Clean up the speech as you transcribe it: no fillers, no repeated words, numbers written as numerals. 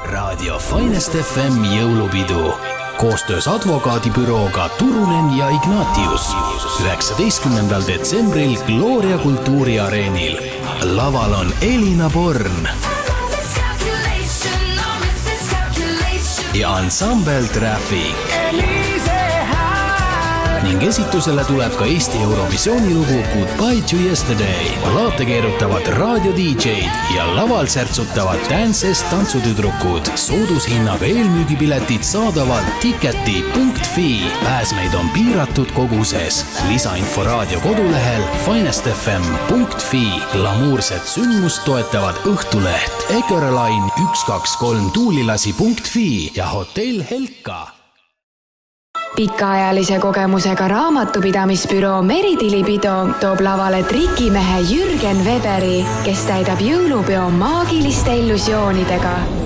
Raadio Finest FM jõulupidu koostöös advokaadibürooga Turunen ja Ignatius 19. detsembril Gloria kultuuriareenil. Laval on Elina Born ja ansambel Traffic. Ning esitusele tuleb ka Eesti Eurovisiooni lugu Goodbye to Yesterday. Laate keerutavad raadio DJ'd ja laval särtsutavad Dances tantsutüdrukud. Soodushinnaga eelmüügipiletid saadavad ticketi.fi. Pääsmeid on piiratud koguses. Lisainfo raadio kodulehel finestfm.fi. Lamuurset sündmust toetavad Õhtuleht, Ekerline 123 tuulilasi.fi ja hotell Helka. Pikaajalise kogemusega raamatupidamisbüroo Meritilipido toob lavale trikimehe Jürgen Weberi, kes täidab jõulupeo maagiliste illusioonidega.